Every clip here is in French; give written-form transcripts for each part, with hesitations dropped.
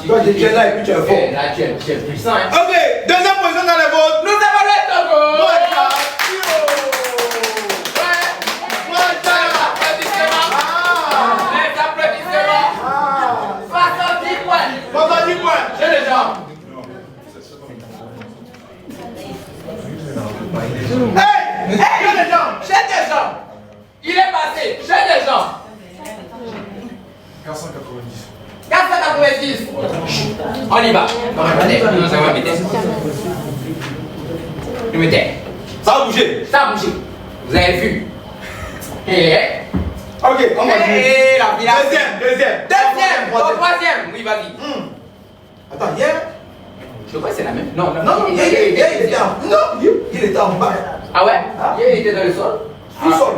Toi, tu es là et puis tu es fort. Là, tu es puissant. Hein. Ok, deuxième position dans les votes. Nous avons le Togo. Les applaudissements. 70 points. 70 points. J'ai les jambes. Hey! J'ai les jambes. J'ai des jambes. Il est passé. J'ai des jambes. 490. 490. On y va. Non, ça va m'aider. Je me tais. Ça va bouger. Ça a bougé. Vous avez vu. Et Ok, on va jouer. la villa. Deuxième. Troisième. Oui, vas-y. Attends, hier. Je crois que c'est la même. Non, Il était en bas. Ah ouais? Hier, il était dans le sol. Sous-sol.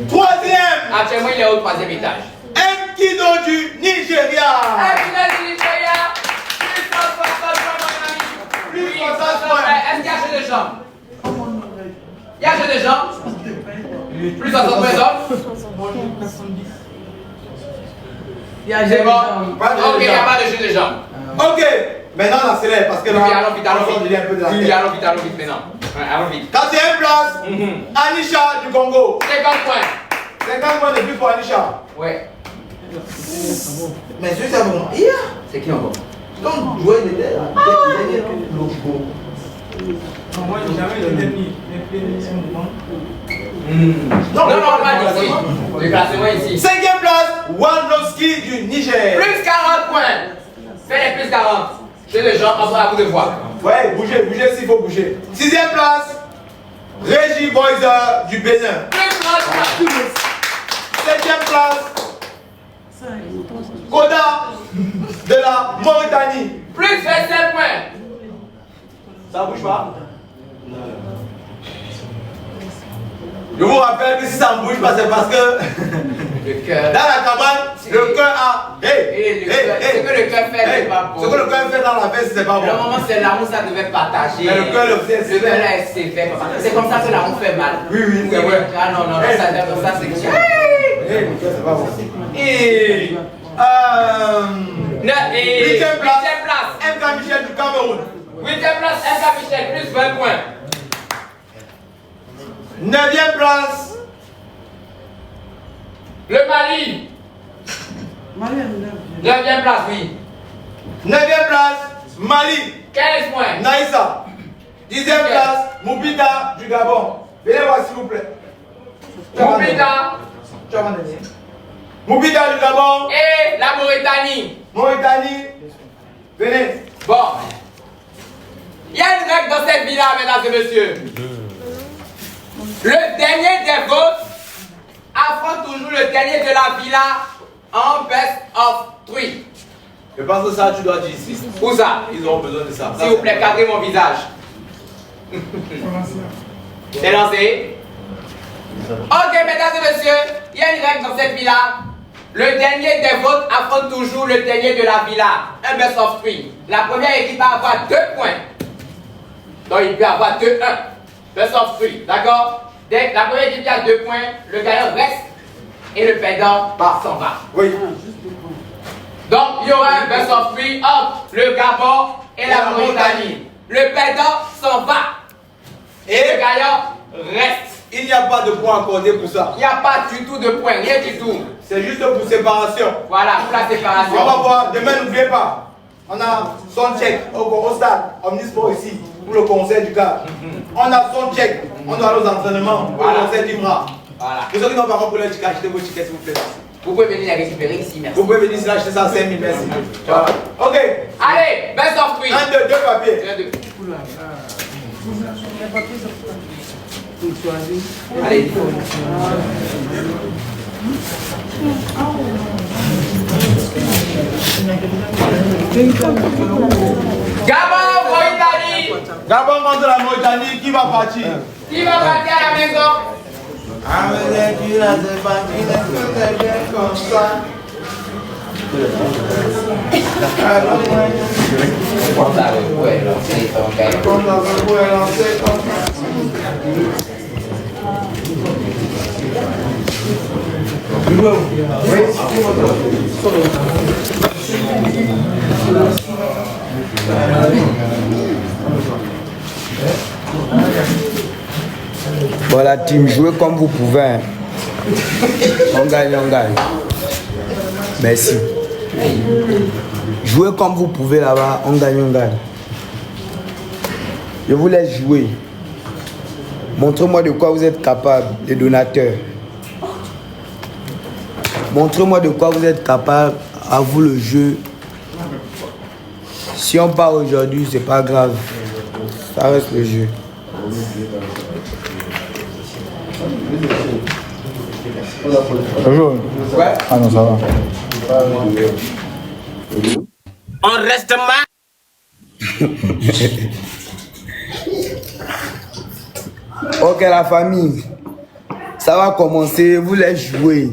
Troisième. Actuellement, il est au troisième étage. Un kilo du Nigeria. Plus 60 points. Est-ce qu'il y a jeu de jambes? Il y a jeu de jambes? Plus 60 points d'hommes? C'est bon? Ok, il n'y a pas de jeu de jambes. Ok. Maintenant, on accélère parce que là, Allons vite on dit un peu de la tête. allons vite maintenant. Ouais, allons vite. Quatrième place, Anisha du Congo. 50 points. 50 points de plus pour Anisha. Ouais. Mais celui c'est bon. C'est qui encore? Donc, jouer de tête. Moi, j'ai jamais le dernier. Non, on va ici. Le classement ici. Cinquième place, Wandowski du Niger. Plus 40 points. Fais les plus 40. J'ai les gens, après à vous de voir. Ouais, bougez s'il faut bouger. Sixième place, Régie Boyzer du Bénin. Plus 30 points. Septième place, Koda de la Mauritanie. Plus 27 points. Ça bouge pas? Je vous rappelle que si ça ne bouge pas, c'est parce que Le cœur. dans la cabane, le cœur a. Ce que le cœur fait, c'est pas bon. Ce que le cœur fait dans la fête, c'est pas bon. Le moment, c'est l'amour, ça devait partager. Mais le cœur le fait. Le cœur là, c'est fait. C'est comme ça que l'amour fait mal. Oui, c'est vrai. Ah non, ça c'est que Le cœur, c'est pas bon. Huitième place, MK Michel du Cameroun. 8e place, MK Michel, plus 20 points. 9e place, Le Mali. 9e place, oui. 9e place, Mali, 15 points. Naïssa. 10e place, Moubida du Gabon. Venez voir s'il vous plaît. Moubida du Gabon. Et la Mauritanie. Mauritanie. Venez. Bon. Il y a une règle dans cette vie-là, mesdames et messieurs. Le dernier des votes affronte toujours le dernier de la villa en best of 3. Je pense que ça, tu dois dire ici. Où ça? Ils auront besoin de ça. S'il vous plaît, cadrez mon visage. C'est lancé. Ok, mesdames et messieurs, il y a une règle dans cette villa. Le dernier des votes affronte toujours le dernier de la villa. Un best of 3. La première équipe va avoir 2 points. Donc il peut avoir 2-1. Best of 3. D'accord? Dès la première équipe qui a 2 points, le gagnant reste et le perdant s'en va. Oui. Donc il y aura un best of 3 entre le Gabon et la Mauritanie. Le perdant s'en va. Et le gagnant reste. Il n'y a pas de points accordés pour ça. Il n'y a pas du tout de points, rien du tout. C'est juste pour séparation. Voilà, pour la séparation. On va voir, demain n'oubliez pas. On a son check au stade Omnisport ici pour le concert du cadre. On a son check, on doit aller aux entraînements pour le concert d'Imra. Voilà. Pour ceux qui n'ont pas compris le ticket, achetez vos tickets s'il vous plaît. Vous pouvez venir les récupérer ici, merci. Vous pouvez venir ici acheter ça à 5 000, merci. Voilà. Ok. Allez, best of 3. 1, 2, 2 papiers. 1, 2. Allez. Gabon, Mauritanie. Gabon contre la Mauritanie, qui va partir? Qui va partir à la maison? Avec tu la sais pas, tu n'es que très bien comme ça. Voilà, team, jouez comme vous pouvez. Hein. On gagne, on gagne. Merci. Jouez comme vous pouvez là-bas, on gagne, on gagne. Je vous laisse jouer. Montrez-moi de quoi vous êtes capable, les donateurs. Montrez-moi de quoi vous êtes capable, à vous le jeu. Si on part aujourd'hui, c'est pas grave. Ça reste le jeu. Bonjour. Ouais. Ah non, ça va. On reste mal. Ok la famille, ça va commencer, vous laissez jouer.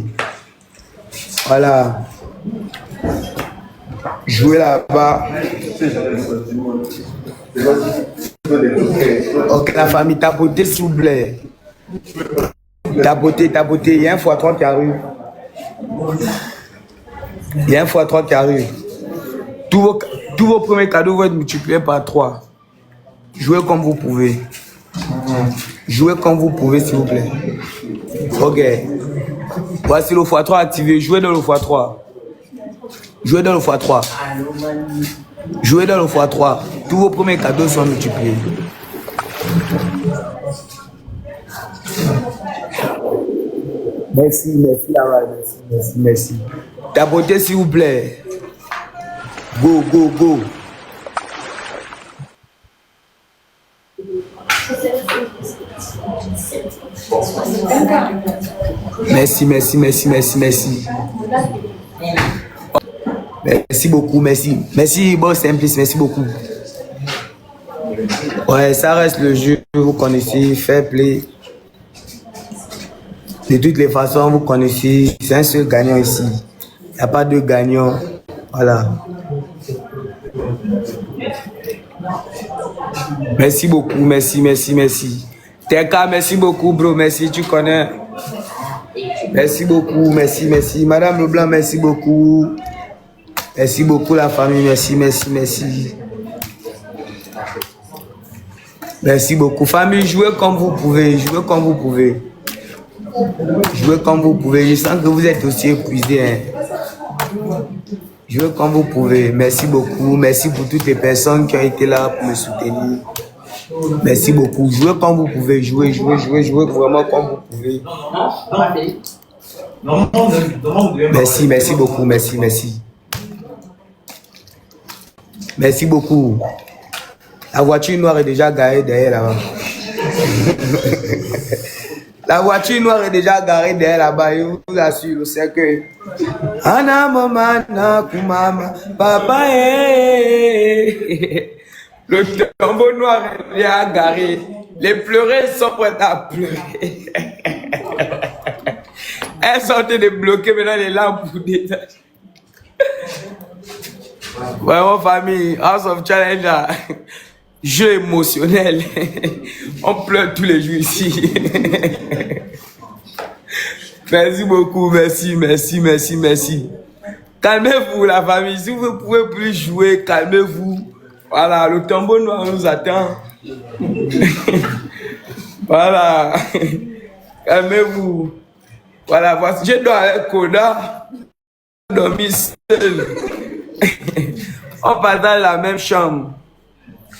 Voilà. Jouez là-bas. Ok la famille, tapotez s'il vous plaît. Tapotez, il y a un x3 qui arrive. Il y a un x3 qui arrive. Tous vos premiers cadeaux vont être multipliés par 3. Jouez comme vous pouvez. Jouez comme vous pouvez, s'il vous plaît. Ok. Voici le x3 activé. Jouez dans le x3. Jouez dans le x3. Jouez dans le x3. Tous vos premiers cadeaux sont multipliés. Merci, merci, merci. Tapotez, s'il vous plaît. Go, go, go. Merci. Merci beaucoup, merci. Merci, boss Simplice, merci beaucoup. Ouais, ça reste le jeu, vous connaissez, fair play. De toutes les façons, vous connaissez, c'est un seul gagnant ici. Il n'y a pas de gagnant. Voilà. Merci beaucoup, merci. Teka, merci beaucoup, bro, merci, tu connais. Merci beaucoup, merci. Madame Leblanc, merci beaucoup. Merci beaucoup, la famille, merci. Merci beaucoup. Famille, jouez comme vous pouvez, Je sens que vous êtes aussi épuisés. Hein. Jouez comme vous pouvez. Merci beaucoup. Merci pour toutes les personnes qui ont été là pour me soutenir. Merci beaucoup. Jouez comme vous pouvez. Jouez vraiment comme vous pouvez. Merci beaucoup. Merci beaucoup. La voiture noire est déjà garée derrière là-bas. La voiture noire est déjà garée derrière là-bas. Je vous assure, c'est que Anna Mama Kumama Papa le tombeau noir est déjà garé. Les pleureuses sont prêtes à pleurer. Elles sont en train de bloquer maintenant les larmes pour détacher. Vraiment famille, House of Challenger. Jeu émotionnel. On pleure tous les jours ici. Merci beaucoup, merci. Calmez-vous la famille, si vous ne pouvez plus jouer, calmez-vous. Voilà, le tombeau noir nous attend. Voilà. Calmez-vous. Voilà, voici, je dors avec Koda. Dormir seul. On partage la même chambre.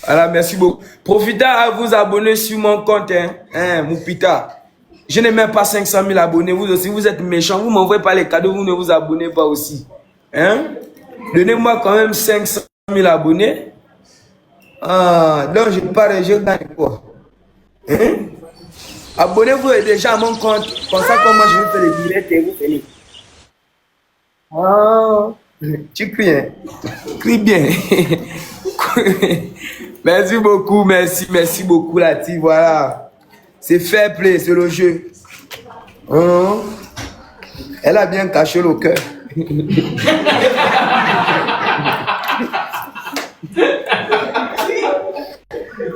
Voilà, merci beaucoup. Profitez à vous abonner sur mon compte, Moupita. Je n'ai même pas 500 000 abonnés. Vous aussi, vous êtes méchants. Vous m'envoyez pas les cadeaux, vous ne vous abonnez pas aussi. Donnez-moi quand même 500 000 abonnés. Ah, donc je parle, je gagne quoi? Abonnez-vous déjà à mon compte. Comme ça, comme moi, je vous fais les billets et vous faites. Ah, tu cries, hein? Crie bien. Merci beaucoup, merci beaucoup, la team. Voilà. C'est fair play, c'est le jeu. Elle a bien caché le cœur.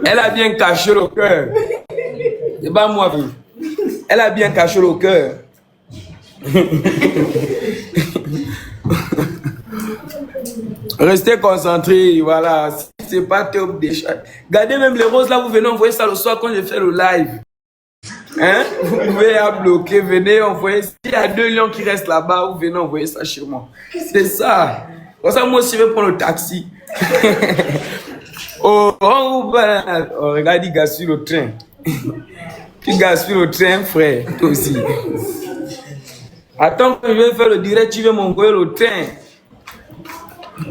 Elle a bien caché le cœur. C'est pas moi. Elle a bien caché le cœur. Restez concentrés, voilà. C'est pas top déjà. Regardez même les roses là, vous venez envoyer ça le soir quand je fais le live. Hein? Vous pouvez bloquer, venez envoyer. S'il y a 2 lions qui restent là-bas, vous venez envoyer ça chez moi. C'est ça. Comme ça, moi aussi, je vais prendre le taxi. Regarde, il gaspille le train. Tu gaspilles le train, frère, toi aussi. Attends que je vais faire le direct, tu vas m'envoyer le train.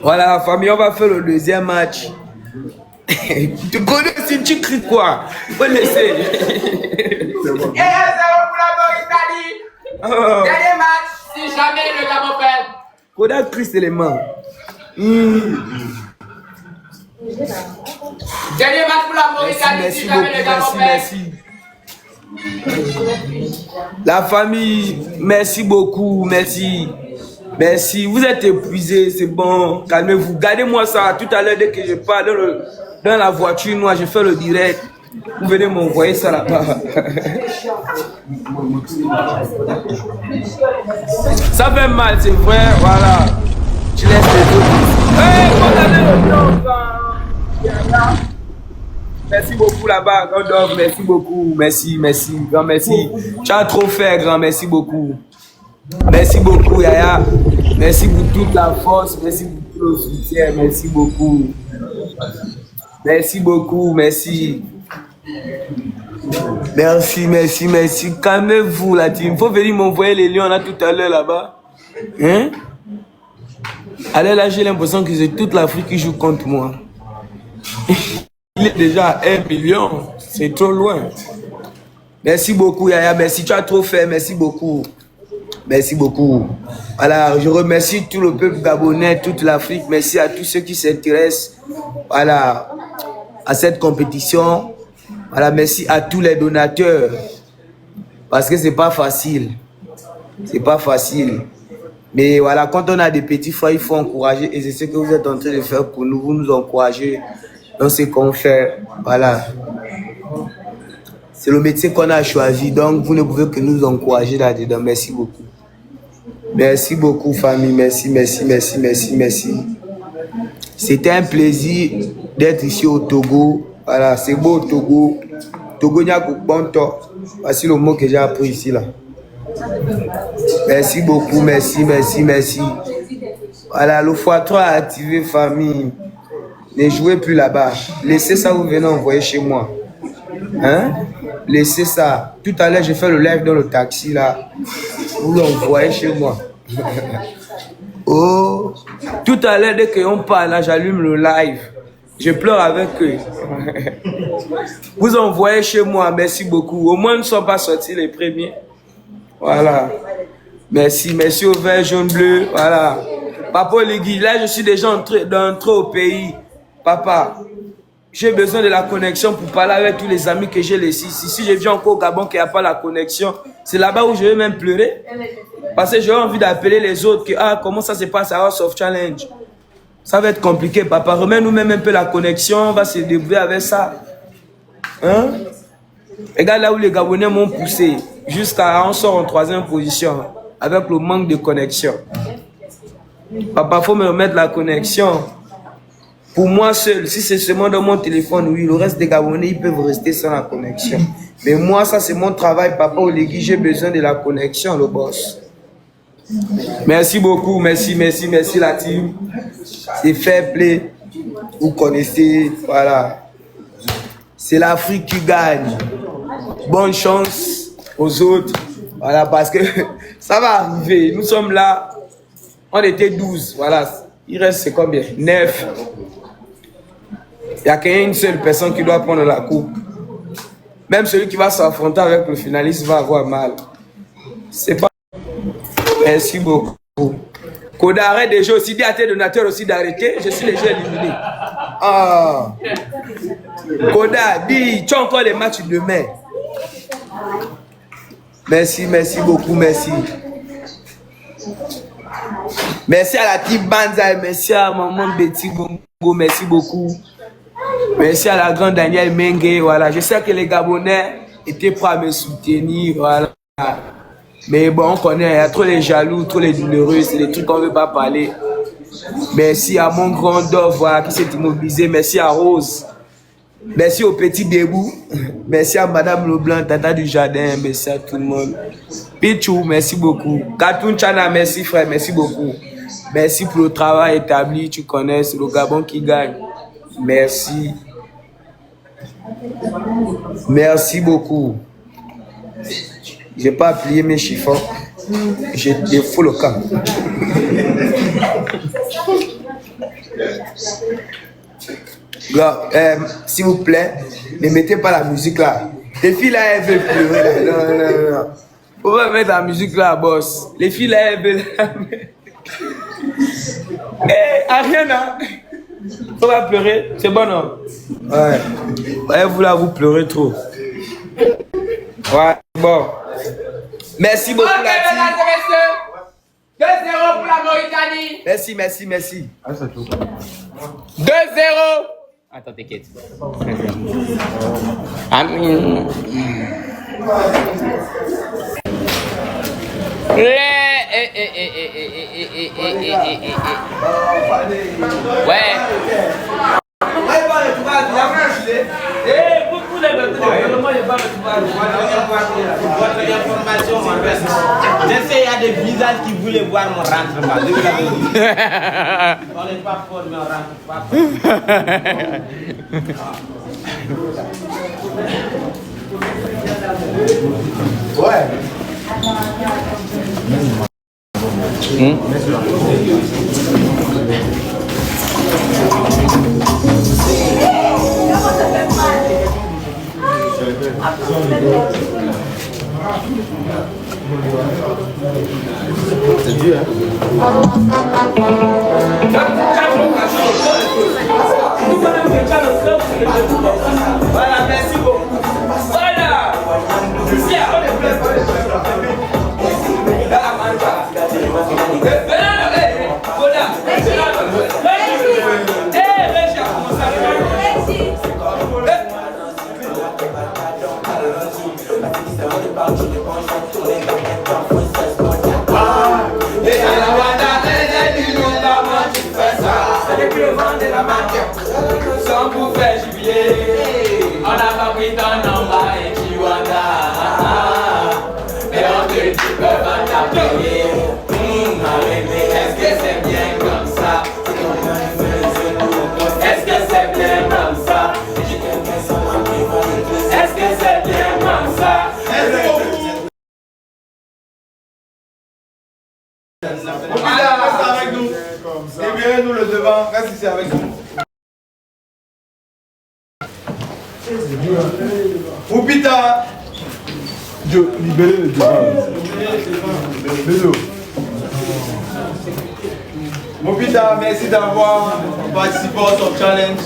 Voilà, la famille, on va faire le deuxième match. Tu connais si tu cries quoi? Faut laisser. Et 1-0 pour la Mauritanie. Dernier match, si jamais le Gabon perd. Kodak crie seulement. Dernier match pour la Mauritanie, si jamais le Gabon perd. La famille, merci beaucoup, merci. Merci, vous êtes épuisés, c'est bon, calmez-vous. Gardez-moi ça tout à l'heure dès que je pars dans la voiture, moi je fais le direct. Vous venez m'envoyer ça là-bas. Ça fait mal, c'est vrai, voilà. Je laisse les autres. Hey, regardez le blanc. Merci beaucoup là-bas, grand dog, merci beaucoup, merci, grand merci. Tu as trop fait, grand, merci beaucoup. Merci beaucoup, Yaya. Merci pour toute la force, merci pour tout le soutien, merci beaucoup. Merci beaucoup, merci. Merci. Calmez-vous, la team. Il faut venir m'envoyer les lions là tout à l'heure là-bas. Hein? Allez, là, j'ai l'impression que c'est toute l'Afrique qui joue contre moi. Il est déjà à 1 million. C'est trop loin. Merci beaucoup, Yaya. Merci, tu as trop fait. Merci beaucoup. Merci beaucoup. Voilà, je remercie tout le peuple gabonais, toute l'Afrique. Merci à tous ceux qui s'intéressent, voilà, à cette compétition. Voilà, merci à tous les donateurs. Parce que c'est pas facile. C'est pas facile. Mais voilà, quand on a des petits frères, il faut encourager. Et c'est ce que vous êtes en train de faire pour nous. Vous nous encouragez dans ce qu'on fait. Voilà. C'est le métier qu'on a choisi. Donc, vous ne pouvez que nous encourager là-dedans. Merci beaucoup. Merci beaucoup, famille. Merci. C'était un plaisir d'être ici au Togo. Voilà, c'est beau au Togo. Togo n'y a que bon temps. Voici le mot que j'ai appris ici là. Merci beaucoup, merci. Voilà, le x3 a activé, famille. Ne jouez plus là-bas. Laissez ça, vous venez envoyer chez moi. Hein? Laissez ça. Tout à l'heure, j'ai fait le live dans le taxi là. Vous l'envoyez chez moi. Oh, tout à l'heure, dès qu'on parle là, j'allume le live. Je pleure avec eux. Vous envoyez chez moi, merci beaucoup. Au moins, nous ne sommes pas sortis les premiers. Voilà. Merci au vert, jaune, bleu. Voilà. Papa Oligui, là, je suis déjà entré au pays. Papa, j'ai besoin de la connexion pour parler avec tous les amis que j'ai laissés ici. Si je viens encore au Gabon qu'il n'y a pas la connexion, c'est là-bas où je vais même pleurer. Parce que j'ai envie d'appeler les autres que, comment ça se passe à House of Challenge. Ça va être compliqué, papa. Remets-nous même un peu la connexion, on va se débrouiller avec ça. Hein? Regarde là où les Gabonais m'ont poussé. Jusqu'à on sort en 3e position. Avec le manque de connexion. Papa, il faut me remettre la connexion. Pour moi seul, si c'est seulement dans mon téléphone, oui, le reste des Gabonais, ils peuvent rester sans la connexion. Mais moi, ça c'est mon travail, papa Oligui, j'ai besoin de la connexion, le boss. Merci beaucoup, merci la team. C'est fair play. Vous connaissez, voilà. C'est l'Afrique qui gagne. Bonne chance aux autres. Voilà, parce que ça va arriver. Nous sommes là. On était 12. Voilà. Il reste c'est combien? 9. Il n'y a qu'une seule personne qui doit prendre la coupe. Même celui qui va s'affronter avec le finaliste va avoir mal. C'est pas. Merci beaucoup. Koda, arrête déjà aussi. Dis à tes donateurs aussi d'arrêter. Je suis déjà éliminé. Ah. Koda, dis, tu as encore les matchs demain. Merci beaucoup, merci. Merci à la team Banzai, merci à maman Betty Bongo, merci beaucoup. Merci à la grande Danielle Mengue, voilà. Je sais que les Gabonais étaient prêts à me soutenir, voilà. Mais bon, on connaît, il y a trop les jaloux, trop les douloureux, c'est des trucs qu'on ne veut pas parler. Merci à mon grand Dove voilà, qui s'est immobilisé. Merci à Rose. Merci au petit Bébou. Merci à Madame Leblanc, Tata du Jardin. Merci à tout le monde. Pichou, merci beaucoup. Katoun Chana, merci frère, merci beaucoup. Merci pour le travail établi, tu connais, c'est le Gabon qui gagne. Merci. Merci beaucoup. J'ai pas plié mes chiffons. J'ai défaut le camp. S'il vous plaît, ne mettez pas la musique là. Les filles là, elles veulent pleurer. Là. Non. On va mettre la musique là, boss. Les filles là, elles veulent. Ariana, on va pleurer. C'est bon, non? Ouais. Vous là, vous pleurez trop. Ouais, bon. Merci beaucoup, Ok, mesdames et messieurs. 2-0 pour la Mauritanie. Merci. 2-0. Attends, t'inquiète. Amin. Ouais. J'essaie, il y a des visages qui voulaient voir mon rentrement. On n'est pas fort, mais on rentre pas. Ouais. C'est dur, hein? Voilà, merci beaucoup. Voilà. Sans vous faire jubiler, on n'a pas pris ton nom et Kiwanda. Mais on te dit que va t'appeler. Est-ce que c'est bien comme ça? Est-ce que c'est bien comme ça? Est-ce que c'est bien comme ça? Reste avec nous. Libérez-nous le devant. Reste ici avec nous. Poupita. Libérez le devant. Poupita, merci d'avoir participé à son challenge.